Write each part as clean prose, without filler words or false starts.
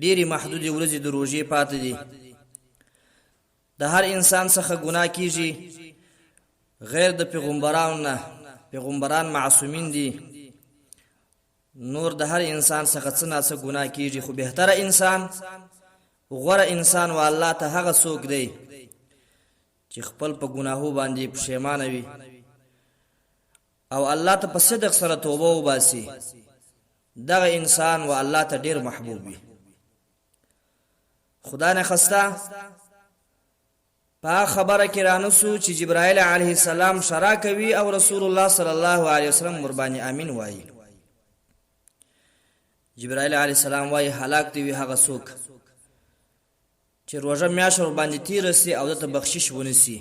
ډېری محدودې ورځې د روژې پاتې دي. د هر انسان څخه ګناه کیږي غیر د پیغمبرانو نه. پیغمبران معصومین دي. نور د هر انسان څخه څه نه څه ګناه کیږي، خو بهتره انسان، غوره انسان و الله ته هغه څوک دی چې خپل په ګناهو باندې پښیمانه وي او الله ته په صدق سره توبه وباسي. دغه انسان و الله ته ډیر محبوب وي. خدا نه خسته په خبره کې رانسو چې جبرائیل علیه السلام شرع کوي او رسول الله صلی الله علیه وسلم وربانی امین وایي. جبرائیل علیه السلام وایي هلاک دی هغه څوک چې روژه میاشت ورباندې تیر سي او دته بخشش ونیسي.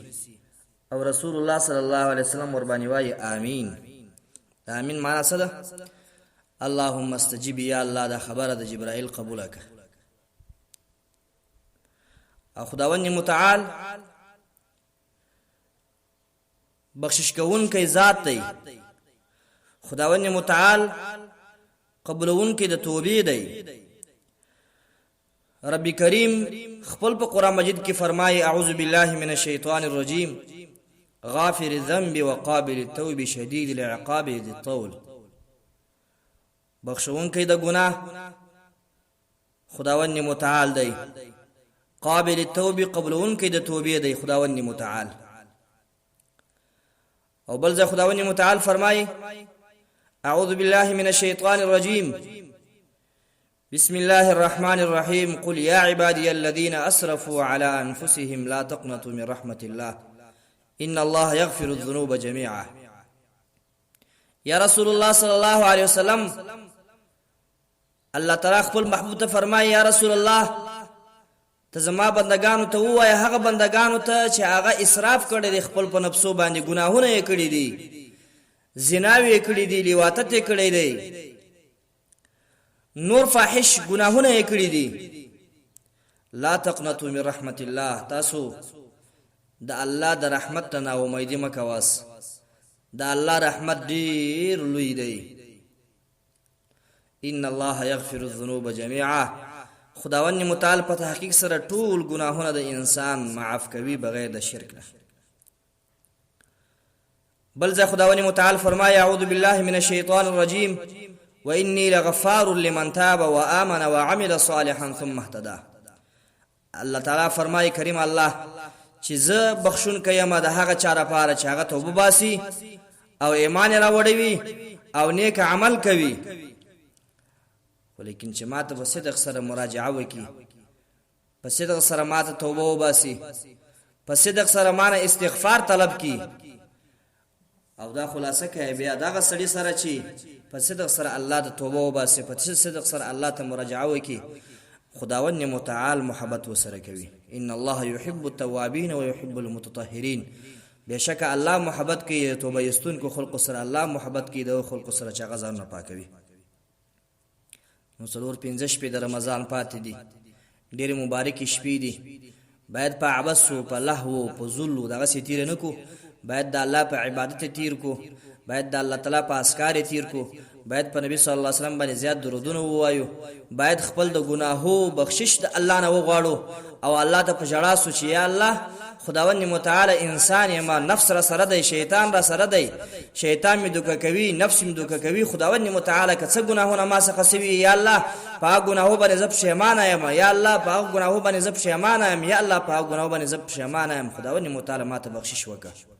او رسول الله صلی الله علیه وسلم وربانی وایي امین. امین معنا څه ده؟ اللهم استجب یا الله. دا خبره د جبرائیل قبول کړه. او خداوند متعال بخشش کوونکی ذات دی. خداوند متعال قبولونکی د توبې دی. رب کریم خپل په قرآن مجید کې فرمایي اعوذ بالله من الشیطان الرجیم غافر الذنب وقابل التوب شدید العقاب ذی الطول. بخشونکی د ګناه خداوند متعال دی. قابل التوب قبولونکی د توبې دی خداوند متعال. او بل ځای خداوند متعال فرمایي اعوذ بالله من الشیطان الرجیم بسم الله الرحمن الرحیم قل یا عبادی الذین اسرفوا علی انفسهم لا تقنطوا من رحمت الله ان الله یغفر الذنوب جميعا. یا رسول الله صلی الله علیه وسلم الله تعالی خپل محبوب ته فرمایي یا رسول الله ته زما بندگانو ته ووایه هغه بندگانو ته چې هغه اسراف کړی دی خپل په نفسو باندې، ګناهونه یې کړي دي، زناوې یې کړي دي، لیواتت یې کړی دی، نور فاحش ګناهونه یې کړي دي. لا تقنطوا من رحمت الله. تاسو د الله د رحمت ته نا امیدي مه کوئ. د الله رحمت ډیر لوی دی. ان الله یغفر الذنوب جميعا. خداوند متعال په تحقیق سره ټول ګناهونه د انسان معاف کوي بغیر د شرک نه. بل ځای خداوند متعال فرمایي اعوذ بالله من الشیطان الرجیم وإني لغفار لمن تاب وآمن وعمل صالحا ثم اهتدى. الله تعالی فرمایي کریم الله چې زه بخښون کوم د هغه چا لپاره چې هغه توبه باسي او ایمان راوړي او نیک عمل کوي، ولیکن چې ماته په صدق سره مراجعه وکړي، په صدق سره ماته توبه وباسي، په صدق سره مانه استغفار طلب کړي. او دا خلاصه کوي بیا دغه سړي سره چې په صدق سره الله ته توبه وباسي، په صدق سره الله ته مراجعه وکړي، خداوند متعال محبت وسره کوي. ان الله يحب التوابين ويحب المتطهرين. بشک الله محبت کوي توبه یستونکو خلق سره، الله محبت کوي د خلق سره چې غزان نه پاکوي. نو څلور پنځه شپې د رمضان پاتې دي، ډېرې مبارکې شپې دي. باید په عبث او په لهو په ذل دغسې تېرې نه کو، باید د الله په عبادت تیر کو، باید د الله تعالی په اذکار تیر کو، باید په نبی صلی الله علیه وسلم باندې زیات درودونه ووایو، باید خپل د ګناهو بخشش د الله نه وغواړو او الله ته په ژړا سو چې یا الله خداوند متعال انسان یما، نفس را سره دی، شیطان را سره دی، شیطان می دوکه کوي، نفس می دوکه کوي. خداوند متعال که څه ګناهونه ما څخه سوي یا الله په ګناهو باندې زه پښیمانه یم، یا الله په ګناهو باندې زه پښیمانه یم، یا الله په ګناهو باندې زه پښیمانه یم. خداوند متعال ما ته بخشش وکړه.